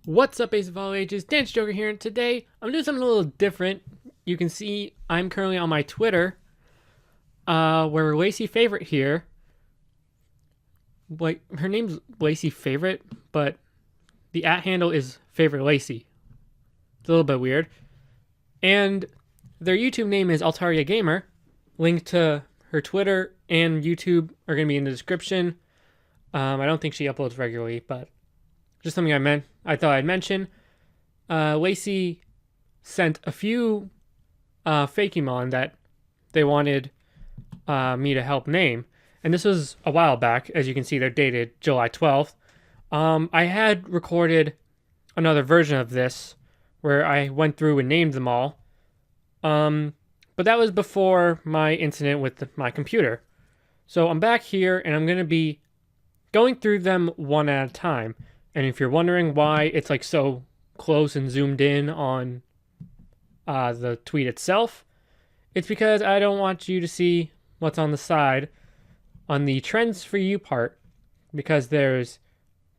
What's up, Ace of all ages? Dance Joker here, and today I'm doing something a little different. You can see I'm currently on my Twitter, where Lacey Favorite here. Like, her name's Lacey Favorite, but the @ handle is Favorite Lacey. It's a little bit weird. And their YouTube name is Altaria Gamer. Link to her Twitter and YouTube are going to be in the description. I don't think she uploads regularly, but just something I thought I'd mention. Lacey sent a few Fakemon that they wanted me to help name. And this was a while back. As you can see, they're dated July 12th. I had recorded another version of this where I went through and named them all. But that was before my incident with my computer. So I'm back here and I'm going to be going through them one at a time. And if you're wondering why it's like so close and zoomed in on the tweet itself, it's because I don't want you to see what's on the side on the trends for you part, because there's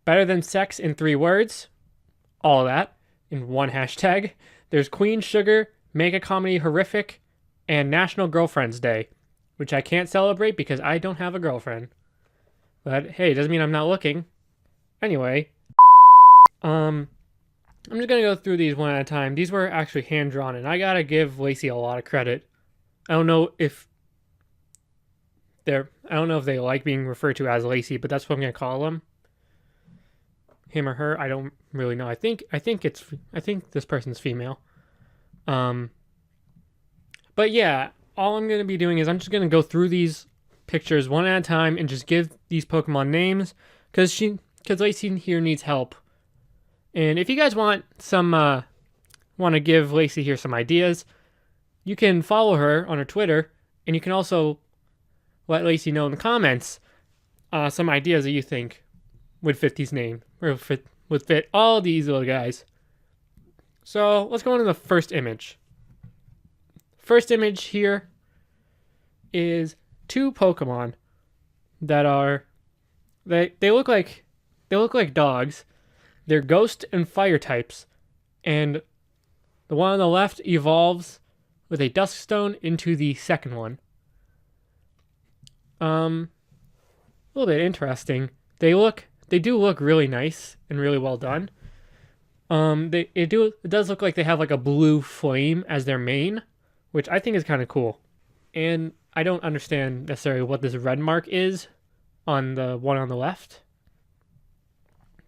better than sex in 3 words, all of that in one hashtag. There's Queen Sugar, Mega Comedy Horrific, and National Girlfriend's Day, which I can't celebrate because I don't have a girlfriend. But hey, it doesn't mean I'm not looking. Anyway, I'm just gonna go through these one at a time. These were actually hand drawn, and I gotta give Lacey a lot of credit. I don't know if they like being referred to as Lacey, but that's what I'm gonna call them. Him or her, I don't really know. I think this person's female. But yeah, all I'm gonna be doing is I'm just gonna go through these pictures one at a time and just give these Pokemon names, because Lacey here needs help. And if you guys want to give Lacey here some ideas, you can follow her on her Twitter, and you can also let Lacey know in the comments some ideas that you think would fit these names, or would fit all these little guys. So let's go on to the first image. First image here is 2 Pokemon that are they look like dogs. They're ghost and fire types, and the one on the left evolves with a Duskstone into the second one. A little bit interesting. They do look really nice and really well done. It does look like they have like a blue flame as their mane, which I think is kind of cool. And I don't understand necessarily what this red mark is on the one on the left.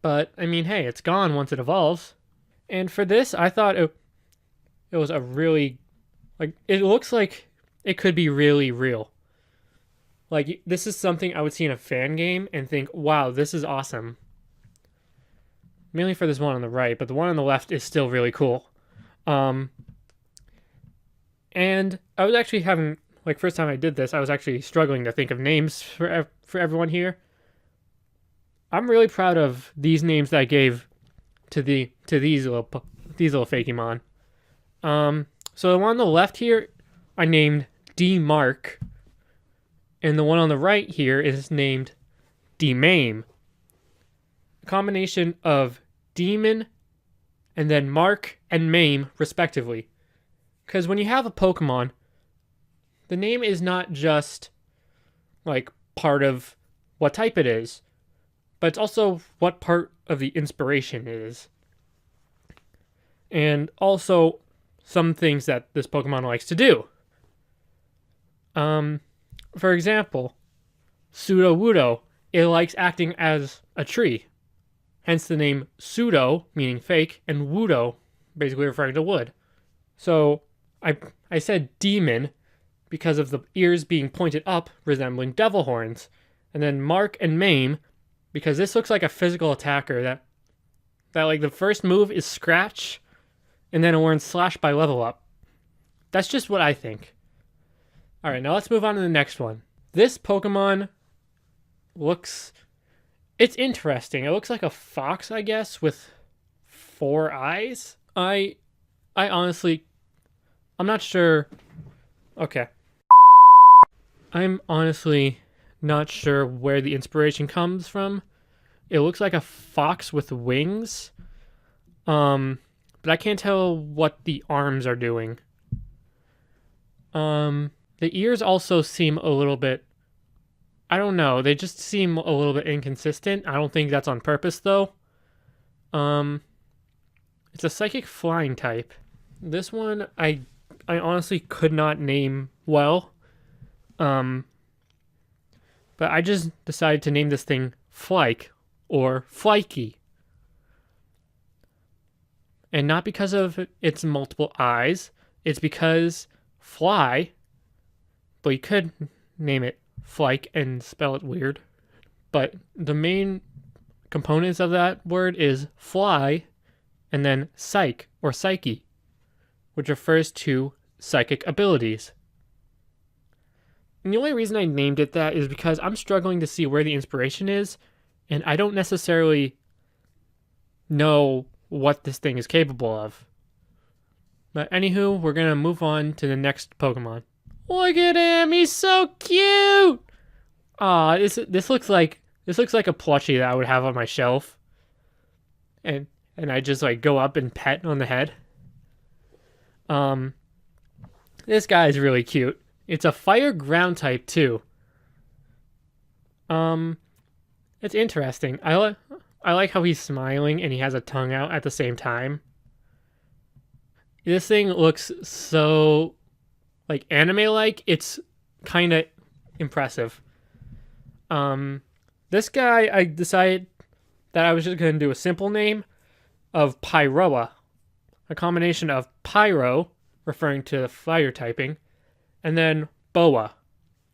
But, I mean, hey, it's gone once it evolves. And for this, I thought it was a really, like, it looks like it could be really real. Like, this is something I would see in a fan game and think, wow, this is awesome. Mainly for this one on the right, but the one on the left is still really cool. And I was actually having, like, first time I did this, I was actually struggling to think of names for everyone here. I'm really proud of these names that I gave to these little Fakemon. So the one on the left here, I named D Mark, and the one on the right here is named D Mame. A combination of demon and then Mark and Mame respectively. Because when you have a Pokemon, the name is not just like part of what type it is, but it's also what part of the inspiration it is. And also some things that this Pokemon likes to do. For example, Sudowoodo, it likes acting as a tree. Hence the name Pseudo, meaning fake, and Woodo, basically referring to wood. So I said demon because of the ears being pointed up, resembling devil horns. And then Mark and Mame, because this looks like a physical attacker that like the first move is scratch, and then it learns slash by level up. That's just what I think. Alright, now let's move on to the next one. This Pokemon it's interesting. It looks like a fox, I guess, with 4 eyes. I honestly, I'm not sure. Okay. I'm honestly not sure where the inspiration comes from. It looks like a fox with wings. But I can't tell what the arms are doing. The ears also seem a little bit, I don't know, they just seem a little bit inconsistent. I don't think that's on purpose though. It's a psychic flying type. This one I honestly could not name well. But I just decided to name this thing Flyke or Flykey. And not because of its multiple eyes, it's because fly, but you could name it Flyke and spell it weird. But the main components of that word is fly and then psych or psyche, which refers to psychic abilities. And the only reason I named it that is because I'm struggling to see where the inspiration is, and I don't necessarily know what this thing is capable of. But anywho, we're gonna move on to the next Pokemon. Look at him, he's so cute! Aw, this looks like a plushie that I would have on my shelf. And I just like go up and pet on the head. This guy is really cute. It's a fire ground type too. It's interesting. I like how he's smiling and he has a tongue out at the same time. This thing looks so like anime-like. It's kind of impressive. This guy, I decided that I was just going to do a simple name of Pyroa, a combination of pyro, referring to fire typing, and then boa,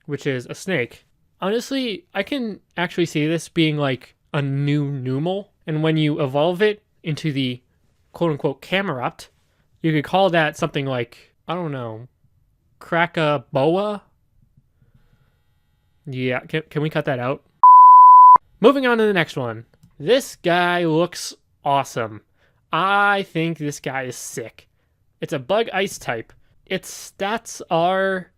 which is a snake. Honestly, I can actually see this being like a new Numel, and when you evolve it into the quote-unquote Camerupt, you could call that something like, I don't know, Crackaboa? Yeah, can we cut that out? Moving on to the next one. This guy looks awesome. I think this guy is sick. It's a bug ice type. Its stats are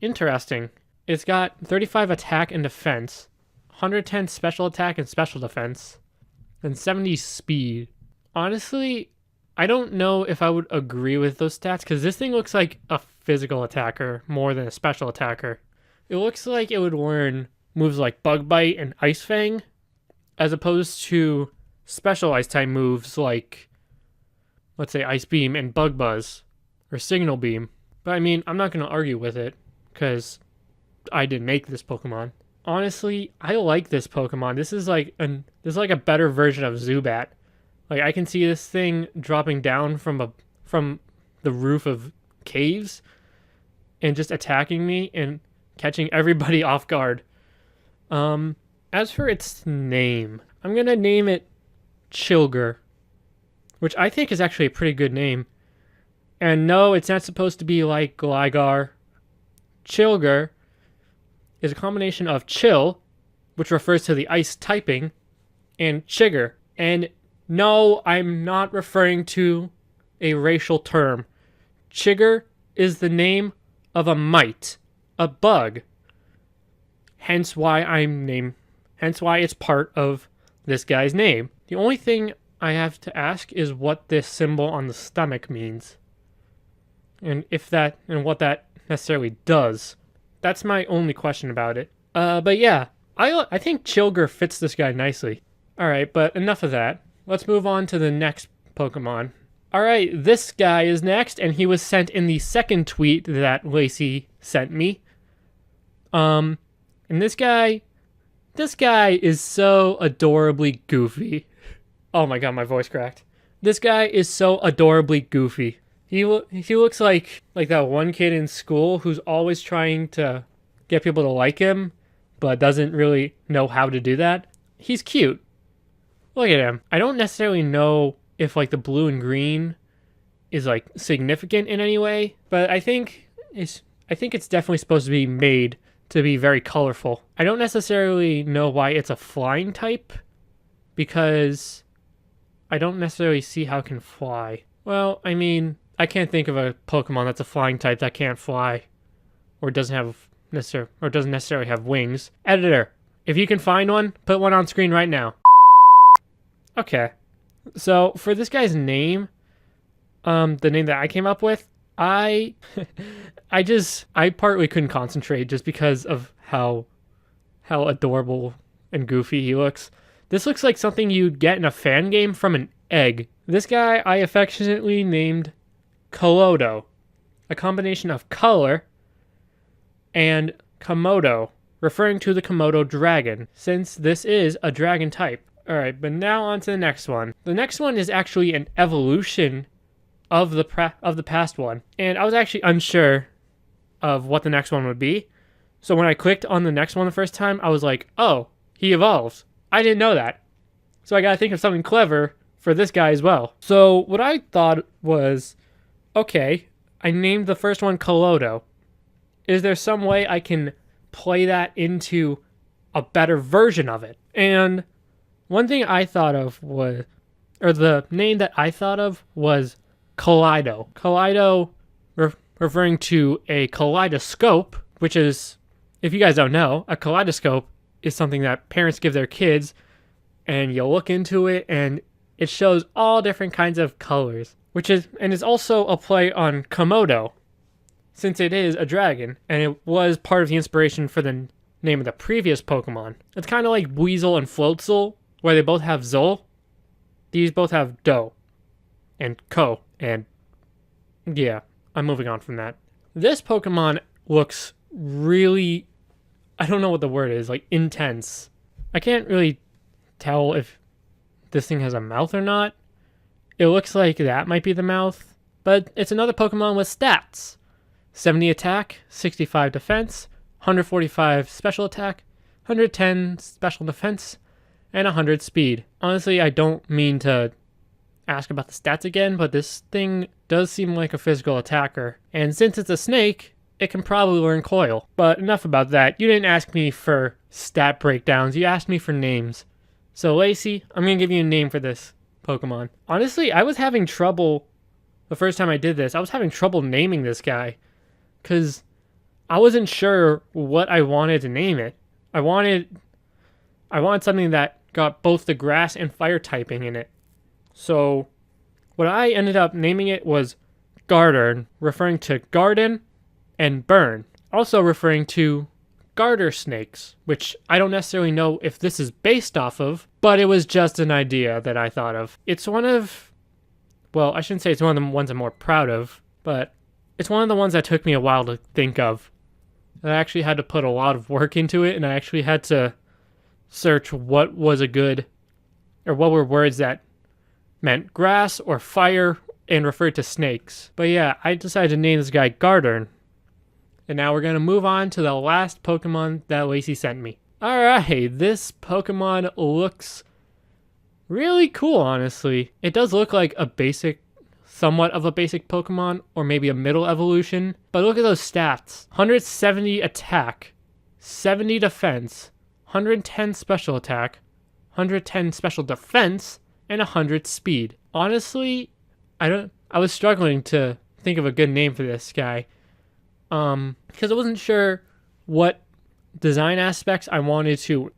interesting. It's got 35 attack and defense, 110 special attack and special defense, and 70 speed. Honestly, I don't know if I would agree with those stats because this thing looks like a physical attacker more than a special attacker. It looks like it would learn moves like Bug Bite and Ice Fang as opposed to special ice type moves like, let's say, Ice Beam and Bug Buzz or Signal Beam. But I mean, I'm not going to argue with it because I didn't make this Pokemon. Honestly, I like this Pokemon. This is like a better version of Zubat. Like I can see this thing dropping down from the roof of caves and just attacking me and catching everybody off guard. As for its name, I'm gonna name it Chilger, which I think is actually a pretty good name. And no, it's not supposed to be like Gligar. Chilger is a combination of chill, which refers to the ice typing, and chigger. And no, I'm not referring to a racial term. Chigger is the name of a mite, a bug. Hence why it's part of this guy's name. The only thing I have to ask is what this symbol on the stomach means. And what that necessarily does. That's my only question about it. But yeah, I think Chilger fits this guy nicely. Alright, but enough of that. Let's move on to the next Pokemon. Alright, this guy is next, and he was sent in the second tweet that Lacey sent me. And this guy is so adorably goofy. Oh my god, my voice cracked. This guy is so adorably goofy. He looks like that one kid in school who's always trying to get people to like him, but doesn't really know how to do that. He's cute. Look at him. I don't necessarily know if like the blue and green is like significant in any way, but I think it's definitely supposed to be made to be very colorful. I don't necessarily know why it's a flying type, because I don't necessarily see how it can fly. Well, I mean, I can't think of a Pokemon that's a flying type that can't fly, or doesn't necessarily have wings. Editor, if you can find one, put one on screen right now. Okay, So for this guy's name, the name that I came up with, I I partly couldn't concentrate just because of how adorable and goofy he looks. This looks like something you'd get in a fan game from an egg. This guy I affectionately named Kolodo, a combination of color and Komodo, referring to the Komodo dragon, since this is a dragon type. Alright, but now on to the next one. The next one is actually an evolution of the past one, and I was actually unsure of what the next one would be. So when I clicked on the next one the first time, I was like, oh, he evolves. I didn't know that. So I gotta think of something clever for this guy as well. So what I thought was, okay, I named the first one Kolodo. Is there some way I can play that into a better version of it? And one thing I thought of was, or the name that I thought of was Kaleido. Kaleido referring to a kaleidoscope, which is, if you guys don't know, a kaleidoscope is something that parents give their kids, and you look into it and it shows all different kinds of colors, which is, and is also a play on Komodo, since it is a dragon, and it was part of the inspiration for the name of the previous Pokemon. It's kind of like Weasel and Floatzel, where they both have Zol. These both have Do and Ko, and yeah, I'm moving on from that. This Pokemon looks really, I don't know what the word is, like intense. I can't really tell if this thing has a mouth or not. It looks like that might be the mouth, but it's another Pokemon with stats. 70 attack, 65 defense, 145 special attack, 110 special defense, and 100 speed. Honestly, I don't mean to ask about the stats again, but this thing does seem like a physical attacker. And since it's a snake, it can probably learn Coil. But enough about that. You didn't ask me for stat breakdowns, you asked me for names. So Lacey, I'm going to give you a name for this Pokemon. Honestly, I was having trouble, the first time I did this, I was having trouble naming this guy. Because I wasn't sure what I wanted to name it. I wanted something that got both the grass and fire typing in it. So what I ended up naming it was Gardern, referring to garden and burn. Also referring to garter snakes, which I don't necessarily know if this is based off of, but it was just an idea that I thought of. It's one of, well, I shouldn't say it's one of the ones I'm more proud of, but it's one of the ones that took me a while to think of. I actually had to put a lot of work into it, and I actually had to search what was a good, or what were words that meant grass or fire and referred to snakes. But yeah, I decided to name this guy Gardern. And now we're going to move on to the last Pokemon that Lacey sent me. Alright, this Pokemon looks really cool, honestly. It does look like a basic, somewhat of a basic Pokemon, or maybe a middle evolution. But look at those stats. 170 attack, 70 defense, 110 special attack, 110 special defense, and 100 speed. Honestly, I was struggling to think of a good name for this guy. Because I wasn't sure what design aspects I wanted to,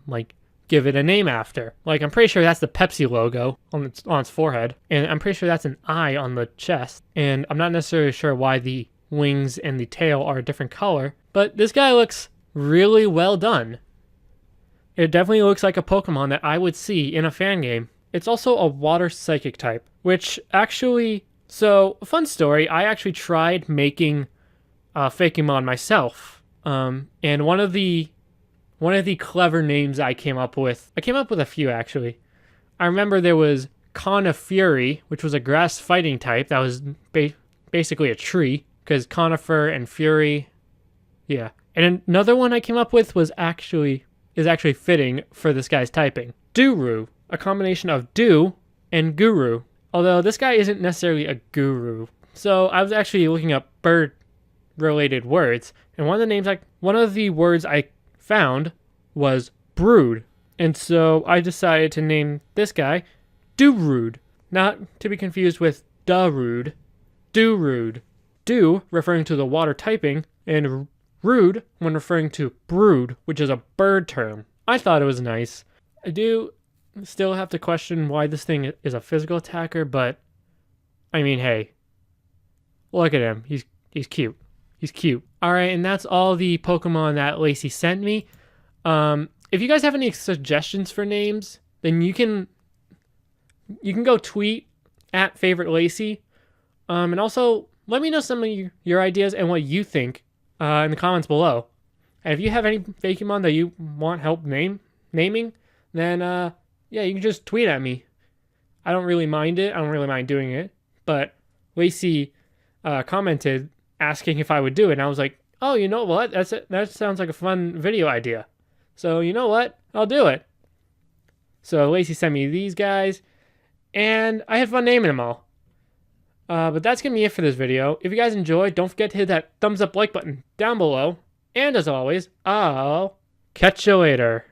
like, give it a name after. Like, I'm pretty sure that's the Pepsi logo on its forehead, and I'm pretty sure that's an eye on the chest, and I'm not necessarily sure why the wings and the tail are a different color, but this guy looks really well done. It definitely looks like a Pokemon that I would see in a fan game. It's also a water psychic type, which actually, so, a fun story, I actually tried making Fakemon myself, and one of the clever names I came up with a few actually. I remember there was Conifury, which was a grass fighting type that was basically a tree, because conifer and fury, yeah. And another one I came up with is actually fitting for this guy's typing. Duru, a combination of do and guru, although this guy isn't necessarily a guru. So I was actually looking up bird related words, and one of the words I found was brood, and so I decided to name this guy Durude, not to be confused with Darude. Durude. Do referring to the water typing, and rude when referring to brood, which is a bird term. I thought it was nice. I do still have to question why this thing is a physical attacker, but I mean, hey, look at him. He's cute. He's cute. All right, and that's all the Pokemon that Lacey sent me. If you guys have any suggestions for names, then you can go tweet at favorite Lacey, and also let me know some of your ideas and what you think in the comments below. And if you have any Fakemon that you want help naming, then yeah, you can just tweet at me. I don't really mind it. I don't really mind doing it. But Lacey commented asking if I would do it, and I was like, oh, you know what? That sounds like a fun video idea. So you know what? I'll do it. So Lacey sent me these guys, and I had fun naming them all. But that's going to be it for this video. If you guys enjoyed, don't forget to hit that thumbs up like button down below. And as always, I'll catch you later.